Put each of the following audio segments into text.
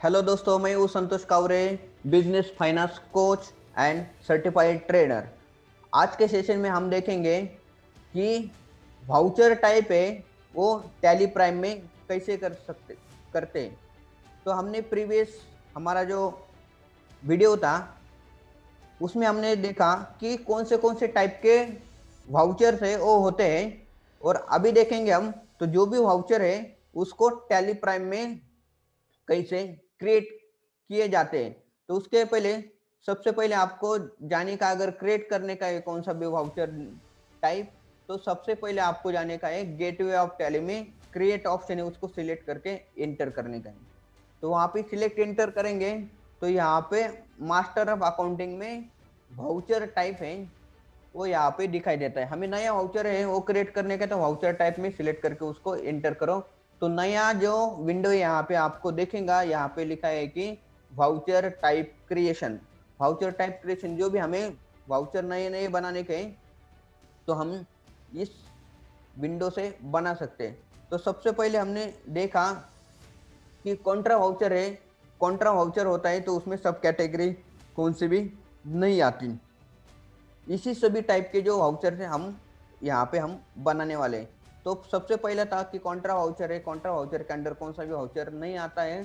Hello दोस्तों, मैं हूँ Santosh Kaware, business finance coach and certified trader. आज के सेशन में हम देखेंगे कि वाउचर टाइप है वो टैली प्राइम में कैसे करते हैं। तो हमने प्रीवियस हमारा जो वीडियो था उसमें हमने देखा कि कौन से टाइप के वाउचर्स है वो होते हैं, और अभी देखेंगे हम तो जो भी वाउचर है उसको टैली प्राइम में कैसे क्रिएट किए जाते हैं। तो उसके पहले सबसे पहले आपको जाने का, अगर क्रिएट करने का है कौन सा भी वाउचर टाइप, तो सबसे पहले आपको जाने का है गेटवे ऑफ टैली में क्रिएट ऑप्शन है, उसको सिलेक्ट करके एंटर करने का है। तो वहां पे सिलेक्ट एंटर करेंगे तो यहाँ पे मास्टर ऑफ अकाउंटिंग में वाउचर टाइप है वो यहाँ पे दिखाई देता है। हमें नया वाउचर है वो क्रिएट करने का, तो वाउचर टाइप में सिलेक्ट करके उसको एंटर करो। तो नया जो विंडो यहाँ पे आपको देखेगा, यहाँ पे लिखा है कि voucher type creation. Voucher type creation जो भी हमें वाउचर नए नए बनाने के हैं, तो हम इस विंडो से बना सकते हैं। तो सबसे पहले हमने देखा कि कॉन्ट्रा वाउचर है। कॉन्ट्रा वाउचर होता है तो उसमें सब कैटेगरी कौन सी भी नहीं आती। इसी सभी टाइप के जो वाउचर है हम यहाँ पे हम बनाने वाले हैं। तो सबसे पहला था कि कॉन्ट्रा वाउचर है, कॉन्ट्रा वाउचर के अंदर कौन सा भी वाउचर नहीं आता है,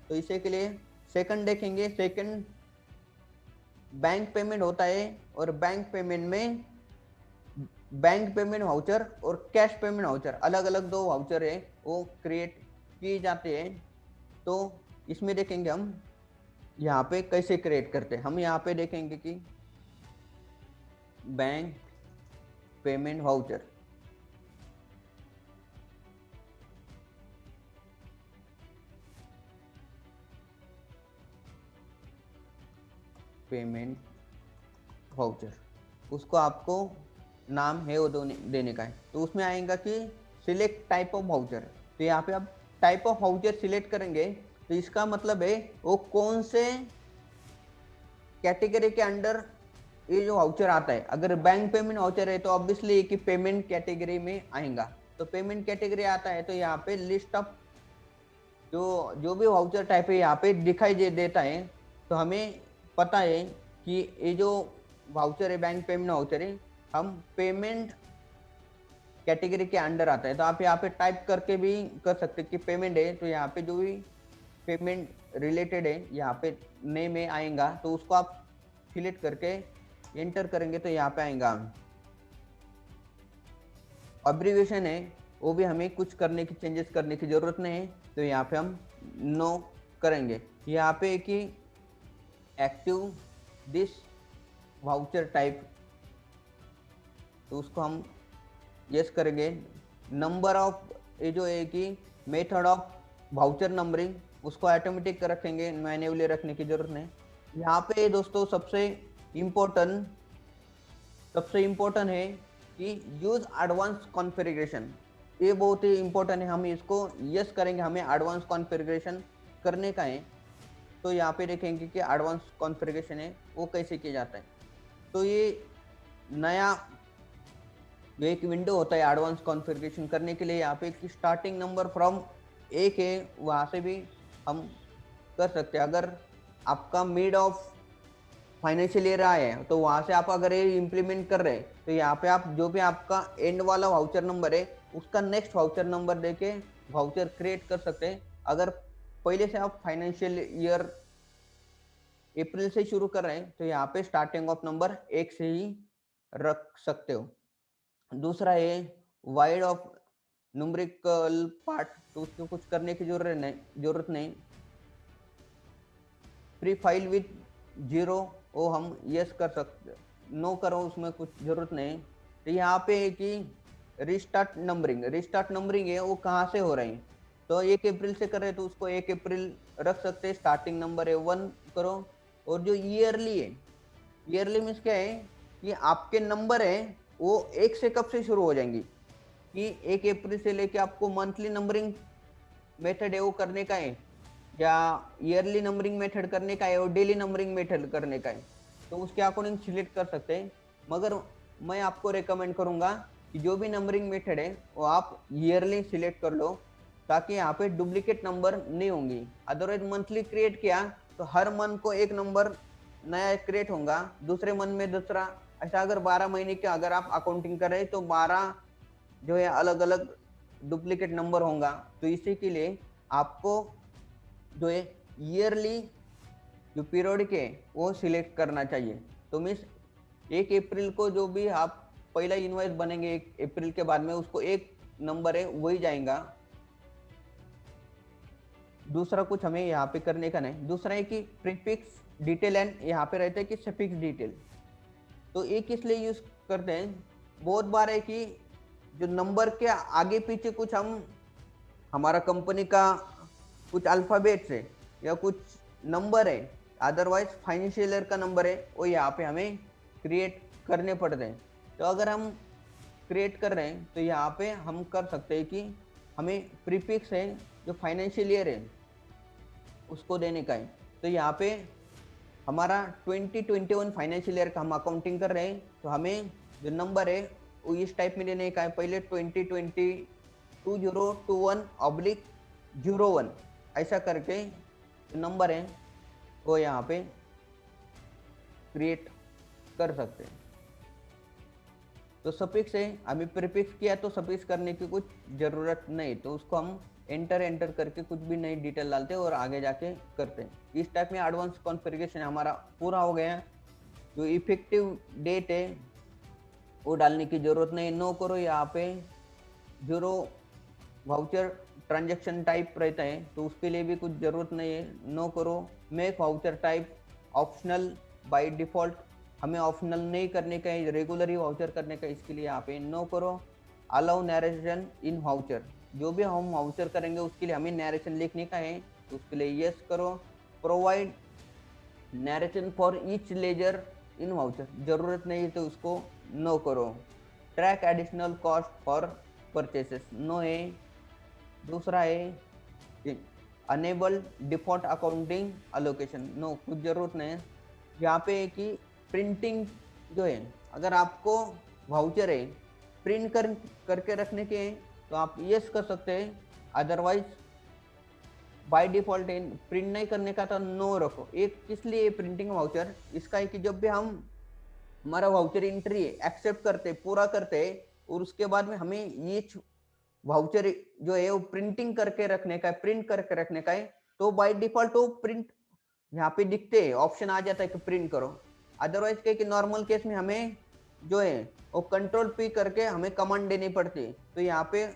तो इसे के लिए सेकंड देखेंगे। सेकंड बैंक पेमेंट होता है, और बैंक पेमेंट में बैंक पेमेंट वाउचर और कैश पेमेंट वाउचर अलग अलग दो वाउचर है वो क्रिएट किए जाते हैं। तो इसमें देखेंगे हम यहाँ पे कैसे क्रिएट करते हैं। हम यहाँ पे देखेंगे कि bank payment voucher, payment voucher, उसको आपको नाम है वो देने का है। तो उसमें आएगा कि सिलेक्ट टाइप ऑफ वाउचर। तो यहाँ पे आप टाइप ऑफ वाउचर सिलेक्ट करेंगे तो इसका मतलब है वो कौन से कैटेगरी के अंडर ये जो वाउचर आता है। अगर बैंक पेमेंट वाउचर है तो ऑब्वियसली कि पेमेंट कैटेगरी में आएगा। तो पेमेंट कैटेगरी आता है तो यहाँ पे लिस्ट ऑफ जो जो भी वाउचर टाइप है यहाँ पे दिखाई देता है। तो हमें पता है कि ये जो वाउचर है बैंक पेमेंट वाउचर है हम पेमेंट कैटेगरी के अंडर आता है। तो आप यहाँ पे टाइप करके भी कर सकते हैं कि पेमेंट है, तो यहाँ पे जो भी पेमेंट रिलेटेड है यहाँ पे नेम में आएगा, तो उसको आप सिलेक्ट करके एंटर करेंगे तो यहाँ पे आएगा। अब्रीविएशन है वो भी हमें कुछ करने की, चेंजेस करने की जरूरत नहीं है, तो यहाँ पे हम नो करेंगे। यहाँ पे कि एक्टिव दिस वाउचर टाइप, तो उसको हम यस करेंगे। नंबर ऑफ, ये जो है कि मेथड ऑफ वाउचर नंबरिंग, उसको ऑटोमेटिक रखेंगे, मैन्युअली रखने की जरूरत नहीं। यहाँ पे दोस्तों सबसे इम्पोर्टेंट है कि यूज एडवांस कॉन्फ़िगरेशन। ये बहुत ही इम्पोर्टेंट है, हम इसको यस करेंगे, हमें एडवांस कॉन्फ़िगरेशन करने का है। तो यहाँ पे देखेंगे कि एडवांस कॉन्फ़िगरेशन है वो कैसे किया जाता है। तो ये नया जो एक विंडो होता है एडवांस कॉन्फ़िगरेशन करने के लिए, यहाँ पे एक स्टार्टिंग नंबर फ्रॉम एक है, वहाँ से भी हम कर सकते हैं। अगर आपका मिड ऑफ फाइनेंशियल ईयर आया है तो वहाँ से आप अगर ये इम्प्लीमेंट कर रहे हैं तो यहाँ पे आप जो भी आपका एंड वाला वाउचर नंबर है उसका नेक्स्ट वाउचर नंबर देके वाउचर क्रिएट कर सकते हैं। अगर पहले से आप फाइनेंशियल ईयर अप्रैल से शुरू कर रहे हैं तो यहाँ पे स्टार्टिंग ऑफ नंबर एक से ही रख सकते हो। दूसरा है वाइड ऑफ न्यूमेरिकल पार्ट, तो उसको कुछ करने की जरूरत नहीं। प्री फाइल विथ जीरो वो हम यस कर सकते, नो करो उसमें कुछ जरूरत नहीं। तो यहाँ पे है कि रिस्टार्ट नंबरिंग है वो कहाँ से हो रही है, तो 1 अप्रैल से कर रहे हैं तो उसको 1 अप्रैल रख सकते हैं। स्टार्टिंग नंबर है 1 करो। और जो ईयरली है, ईयरली मीन्स क्या है कि आपके नंबर है वो एक से कब से शुरू हो जाएंगी, कि 1 अप्रैल से लेके आपको मंथली नंबरिंग मेथड है वो करने का है, या ईयरली नंबरिंग मेथड करने का है और डेली नंबरिंग मेथड करने का है, तो उसके अकॉर्डिंग सिलेक्ट कर सकते हैं। मगर मैं आपको रेकमेंड करूंगा कि जो भी नंबरिंग मेथड है वो आप ईयरली सिलेक्ट कर लो, ताकि यहाँ पे डुप्लीकेट नंबर नहीं होंगी। अदरवाइज मंथली क्रिएट किया तो हर मंथ को एक नंबर नया क्रिएट होगा, दूसरे मंथ में दूसरा, ऐसा अगर 12 महीने के अगर आप अकाउंटिंग कर रहे हैं तो 12 जो है अलग अलग डुप्लीकेट नंबर होगा। तो इसी के लिए आपको जो है ईयरली जो पीरियड के वो सिलेक्ट करना चाहिए। तो मीन्स 1 अप्रैल को जो भी आप पहला इनवॉइस बनेंगे 1 अप्रैल के बाद में उसको एक नंबर है वही जाएगा, दूसरा कुछ हमें यहाँ पे करने का नहीं। दूसरा है कि प्रीफिक्स डिटेल एंड यहाँ पे रहता है कि सफिक्स डिटेल। तो ये किस लिए यूज करते हैं, बहुत बार है कि जो नंबर के आगे पीछे कुछ हम हमारा कंपनी का कुछ अल्फाबेट्स है या कुछ नंबर है, अदरवाइज फाइनेंशियल ईयर का नंबर है, वो यहाँ पे हमें क्रिएट करने पड़ते हैं। तो अगर हम क्रिएट कर रहे हैं तो यहाँ पे हम कर सकते हैं कि हमें प्रीफिक्स है जो फाइनेंशियल ईयर है उसको देने का है। तो यहाँ पे हमारा 2021 फाइनेंशियल ईयर का हम अकाउंटिंग कर रहे हैं तो हमें जो नंबर है वो इस टाइप में देने का है। पहले 2020-21/01 ऐसा करके जो नंबर है वो यहाँ पे क्रिएट कर सकते हैं। तो सफिक्स है, हमें प्रीफिक्स किया तो सफिक्स करने की कुछ ज़रूरत नहीं, तो उसको हम एंटर करके कुछ भी नई डिटेल डालते हैं और आगे जाके करते हैं। इस टाइप में एडवांस कॉन्फ़िगरेशन हमारा पूरा हो गया। जो इफेक्टिव डेट है वो डालने की ज़रूरत नहीं, नो करो। यहाँ पे जीरो वाउचर ट्रांजैक्शन टाइप रहता है तो उसके लिए भी कुछ ज़रूरत नहीं है, नो करो। Make voucher type optional by default, हमें ऑप्शनल नहीं करने का है, रेगुलर ही वाउचर करने का, इसके लिए यहाँ पे नो करो। अलाउ नरेशन इन वाउचर, जो भी हम वाउचर करेंगे उसके लिए हमें नरेशन लिखने का है तो उसके लिए यस करो। Provide narration for each ledger in voucher, ज़रूरत नहीं है तो उसको नो करो। Track additional cost for purchases, no है। दूसरा है enable default accounting allocation, no, कुछ ज़रूरत नहीं है। यहाँ पे है कि प्रिंटिंग जो है, अगर आपको वाउचर है प्रिंट करके रखने के हैं तो आप यस कर सकते हैं, अदरवाइज बाय डिफॉल्ट प्रिंट नहीं करने का तो नो रखो। एक किस लिए प्रिंटिंग वाउचर, इसका है कि जब भी हम हमारा वाउचर एंट्री एक्सेप्ट करते पूरा करते और उसके बाद में हमें ये वाउचर जो है वो प्रिंटिंग करके रखने का है, प्रिंट करके रखने का है, तो बाय डिफॉल्ट वो प्रिंट यहाँ पे दिखते हैं, ऑप्शन आ जाता है कि प्रिंट करो। अदरवाइज क्या कि नॉर्मल केस में हमें जो है वो कंट्रोल P करके हमें कमांड देनी पड़ती है, तो यहाँ पे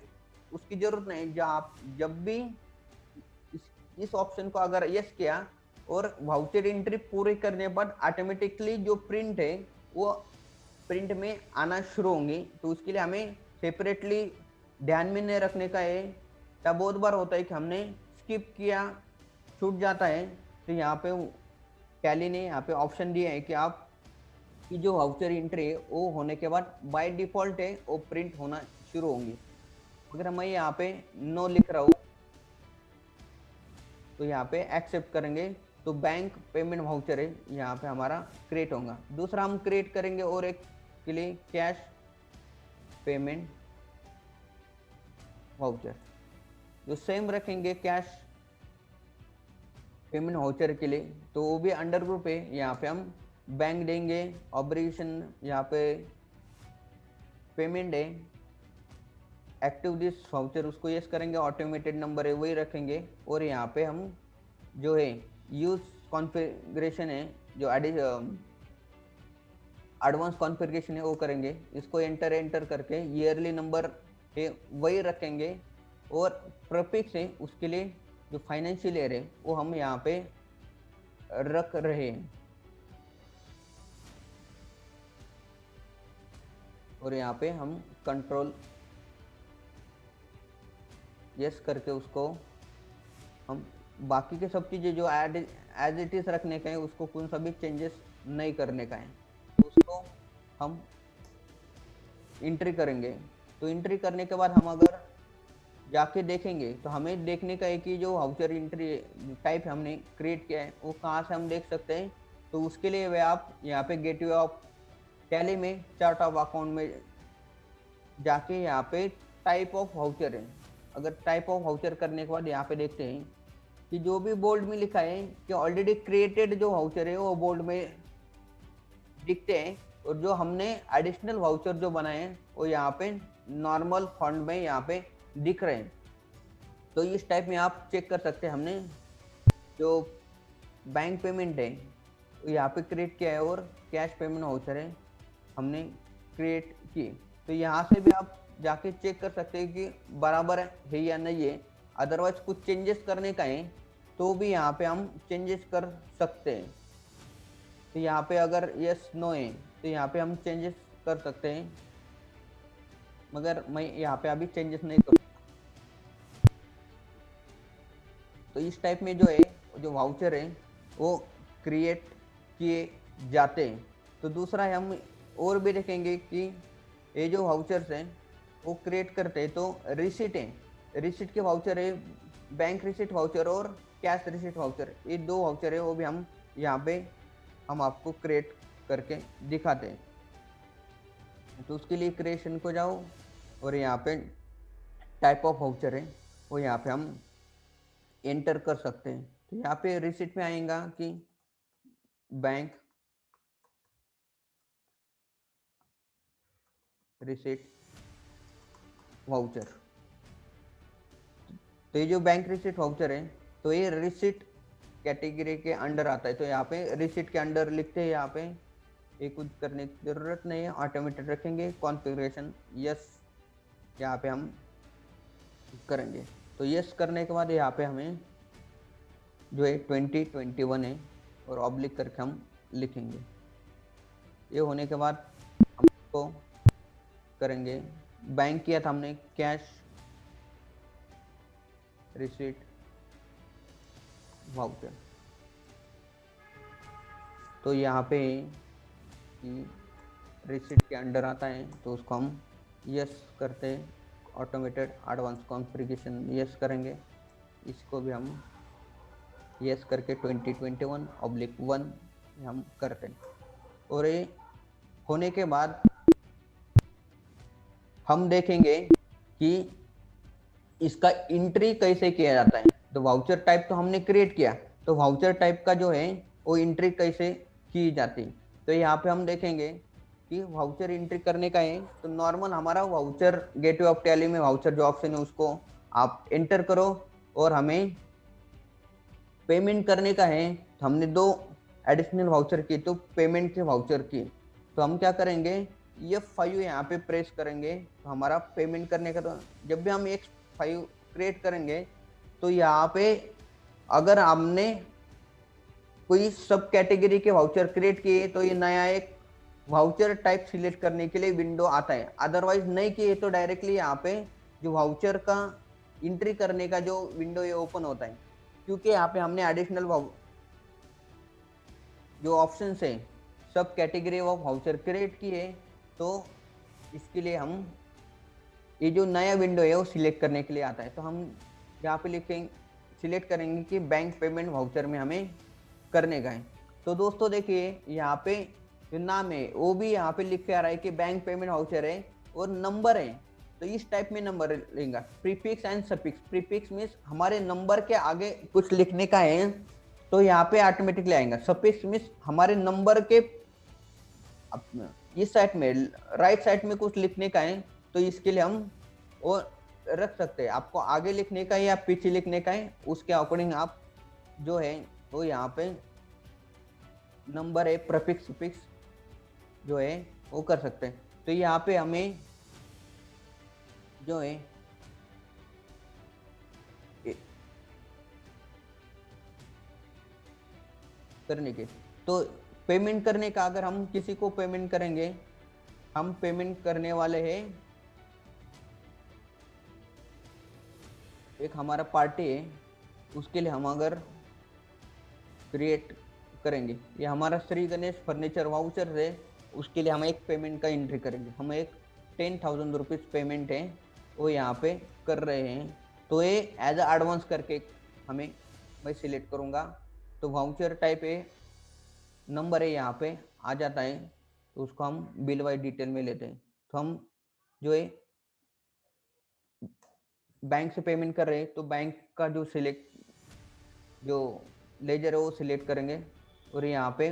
उसकी जरूरत नहीं। आप जब भी इस ऑप्शन को अगर यस किया और वाउचर एंट्री पूरी करने के बाद ऑटोमेटिकली जो प्रिंट है वो प्रिंट में आना शुरू होंगी, तो उसके लिए हमें सेपरेटली ध्यान में नहीं रखने का है। या बहुत बार होता है कि हमने स्किप किया, छूट जाता है, तो यहाँ पे टैली ने यहाँ पे ऑप्शन दिया है कि आप की जो वाउचर एंट्री है वो होने के बाद बाय डिफॉल्ट है वो प्रिंट होना शुरू होंगी। अगर मैं यहाँ पे नो लिख रहा हूँ तो यहाँ पे एक्सेप्ट करेंगे तो बैंक पेमेंट वाउचर है यहाँ पे हमारा क्रिएट होगा। दूसरा हम क्रिएट करेंगे और एक के लिए कैश पेमेंट वाउचर, जो सेम रखेंगे कैश पेमेंट वाउचर के लिए, तो वो भी अंडर ग्रुप है। यहाँ पे हम बैंक देंगे, ऑब्लिगेशन यहाँ पे पेमेंट है, एक्टिव दिस वाउचर उसको यस करेंगे, ऑटोमेटेड नंबर है वही रखेंगे, और यहाँ पे हम जो है यूज कॉन्फ़िगरेशन है जो एडवांस कॉन्फ़िगरेशन है वो करेंगे, इसको एंटर करके ईयरली नंबर है वही रखेंगे, और प्रीफिक्स है उसके लिए जो फाइनेंशियल ईयर है वो हम यहाँ पे रख रहे हैं, और यहाँ पे हम कंट्रोल यस करके उसको हम बाकी के सब चीज़ें जो एज इट इज़ रखने का है उसको कौन सा भी चेंजेस नहीं करने का है, तो उसको हम एंट्री करेंगे। तो एंट्री करने के बाद हम अगर जाके देखेंगे तो हमें देखने का है कि जो वाउचर एंट्री टाइप हमने क्रिएट किया है वो कहाँ से हम देख सकते हैं। तो उसके लिए वे आप यहाँ पे गेटवे ऑफ टैली में चार्ट ऑफ अकाउंट में जाके यहाँ पे टाइप ऑफ वाउचर है अगर टाइप ऑफ वाउचर करने के बाद यहाँ पे देखते हैं कि जो भी बोल्ड में लिखा है कि ऑलरेडी क्रिएटेड जो वाउचर है वो बोल्ड में दिखते हैं, और जो हमने एडिशनल वाउचर जो बनाए हैं वो यहाँ पे नॉर्मल फॉन्ट में यहाँ पे दिख रहे हैं। तो इस टाइप में आप चेक कर सकते हैं हमने जो बैंक पेमेंट है वो यहाँ पे क्रिएट किया है और कैश पेमेंट वाउचर है हमने क्रिएट किए। तो यहाँ से भी आप जाके चेक कर सकते हैं कि बराबर है या नहीं है। अदरवाइज कुछ चेंजेस करने का है तो भी यहाँ पे हम चेंजेस कर सकते हैं। तो यहाँ पे अगर यस नो है तो यहाँ पे हम चेंजेस कर सकते हैं, मगर मैं यहाँ पे अभी चेंजेस नहीं करूँ। तो इस टाइप में जो है जो वाउचर है वो क्रिएट किए जाते हैं। तो दूसरा है हम और भी देखेंगे कि ये जो वाउचर्स हैं वो क्रिएट करते हैं तो रिसिट है, रिसिट के वाउचर है, बैंक रिसिट वाउचर और कैश रिसिट वाउचर, ये दो वाउचर है वो भी हम यहाँ पे हम आपको क्रिएट करके दिखाते हैं। तो उसके लिए क्रिएशन को जाओ और यहाँ पे टाइप ऑफ वाउचर है वो यहाँ पे हम एंटर कर सकते हैं। तो यहाँ पे रिसिट में आएगा कि बैंक रिसिट वाउचर। तो ये जो बैंक रिसिट वाउचर है तो ये रिसिट कैटेगरी के अंडर आता है। तो यहाँ पे रिसिट के अंडर लिखते हैं, यहाँ पे ये कुछ करने की जरूरत नहीं है, ऑटोमेटेड रखेंगे। कॉन्फ़िगरेशन यस यहाँ पे हम करेंगे। तो यस करने के बाद यहाँ पे हमें जो है 2021 है और ऑब्लिक करके हम लिखेंगे। ये होने के बाद हम इसको करेंगे, बैंक किया था हमने कैश रिसीट वाउचर। तो यहाँ पे रिसीट के अंडर आता है तो उसको हम यस करते हैं, ऑटोमेटेड एडवांस कॉन्फ़िगरेशन यस करेंगे। इसको भी हम यस करके 2021/1 हम करते हैं। और ये होने के बाद हम देखेंगे कि इसका एंट्री कैसे किया जाता है। तो वाउचर टाइप तो हमने क्रिएट किया, तो वाउचर टाइप का जो है वो एंट्री कैसे की जाती। तो यहाँ पे हम देखेंगे कि वाउचर एंट्री करने का है तो नॉर्मल हमारा वाउचर गेटवे ऑफ टैली में वाउचर जो ऑप्शन है उसको आप एंटर करो, और हमें पेमेंट करने का है। तो हमने दो एडिशनल वाउचर की, तो पेमेंट के वाउचर की, तो हम क्या करेंगे F5 यहाँ पे प्रेस करेंगे तो हमारा पेमेंट करने का। तो जब भी हम F5 क्रिएट करेंगे तो यहाँ पे अगर हमने कोई सब कैटेगरी के वाउचर क्रिएट किए तो ये नया एक वाउचर टाइप सिलेक्ट करने के लिए विंडो आता है। अदरवाइज नहीं किए तो डायरेक्टली यहाँ पे जो वाउचर का एंट्री करने का जो विंडो ये ओपन होता है, क्योंकि यहाँ पे हमने एडिशनल जो ऑप्शन है सब कैटेगरी ऑफ वाउचर क्रिएट किए। तो इसके लिए हम ये जो नया विंडो है वो सिलेक्ट करने के लिए आता है। तो हम यहाँ पे लिखेंगे, सिलेक्ट करेंगे कि बैंक पेमेंट वाउचर में हमें करने का है। तो दोस्तों देखिए यहाँ पे जो नाम है वो भी यहाँ पे लिख के आ रहा है कि बैंक पेमेंट वाउचर है, और नंबर है तो इस टाइप में नंबर लेगा। Prefix and suffix, prefix means हमारे नंबर के आगे कुछ लिखने का है तो यहाँ पे ऑटोमेटिकली आएगा। सफिक्स मीन्स हमारे नंबर के इस साइड में राइट साइड में कुछ लिखने का है तो इसके लिए हम वो रख सकते हैं। आपको आगे लिखने का है या पीछे लिखने का है उसके अकॉर्डिंग आप जो है वो यहाँ पे नंबर है प्रीफिक्स सफिक्स जो है वो कर सकते हैं। तो यहाँ पे हमें जो है करने के, तो पेमेंट करने का अगर हम किसी को पेमेंट करेंगे, हम पेमेंट करने वाले हैं एक हमारा पार्टी है, उसके लिए हम अगर क्रिएट करेंगे, ये हमारा श्री गणेश फर्नीचर वाउचर है, उसके लिए हम एक पेमेंट का एंट्री करेंगे। हम एक 10,000 रुपीज़ पेमेंट है वो यहाँ पे कर रहे हैं। तो ये एज अ एडवांस करके हमें मैं सिलेक्ट करूँगा। तो वाउचर टाइप है, नंबर है यहाँ पे आ जाता है तो उसको हम बिल वाइज डिटेल में लेते हैं। तो हम जो है बैंक से पेमेंट कर रहे हैं तो बैंक का जो लेजर है वो सिलेक्ट करेंगे और यहाँ पे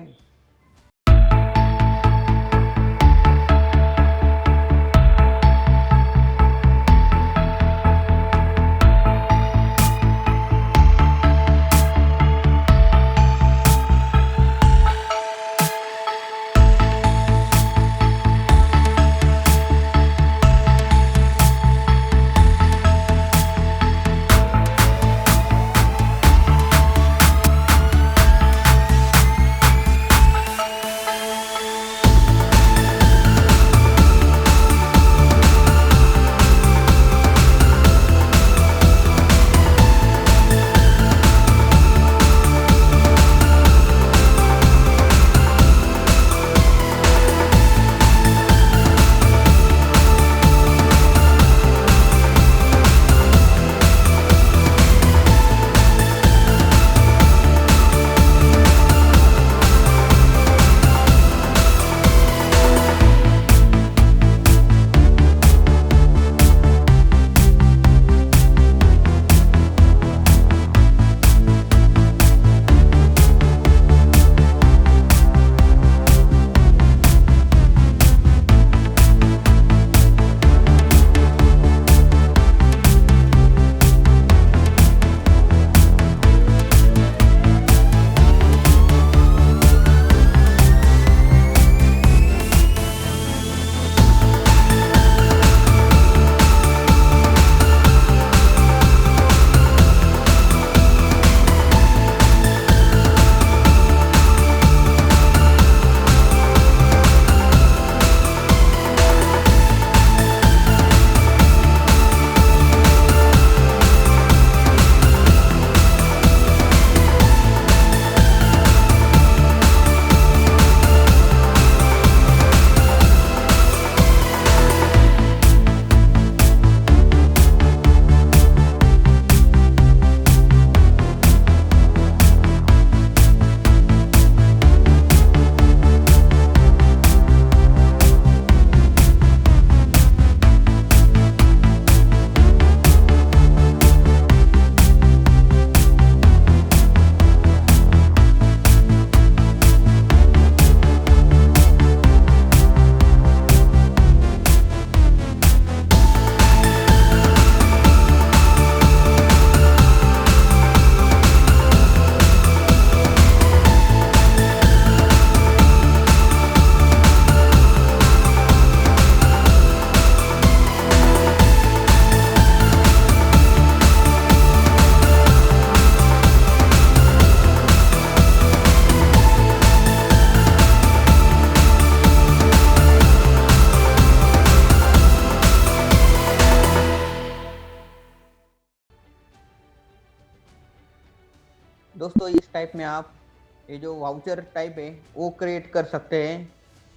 दोस्तों इस टाइप में आप ये जो वाउचर टाइप है वो क्रिएट कर सकते हैं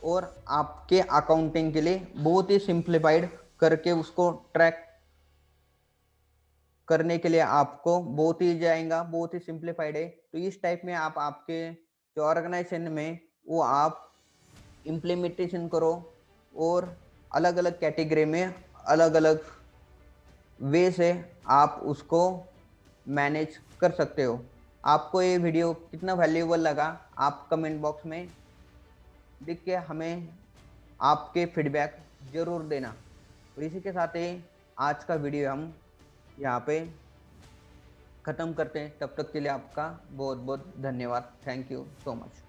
और आपके अकाउंटिंग के लिए बहुत ही सिंप्लीफाइड करके उसको ट्रैक करने के लिए आपको बहुत ही जाएगा, बहुत ही सिंप्लीफाइड है। तो इस टाइप में आप आपके जो ऑर्गेनाइजेशन में वो आप इम्प्लीमेंटेशन करो और अलग अलग कैटेगरी में अलग अलग वे से आप उसको मैनेज कर सकते हो। आपको ये वीडियो कितना वैल्यूएबल लगा आप कमेंट बॉक्स में लिख के हमें आपके फीडबैक ज़रूर देना। और इसी के साथ ही आज का वीडियो हम यहाँ पे ख़त्म करते हैं। तब तक के लिए आपका बहुत बहुत धन्यवाद। Thank you so much.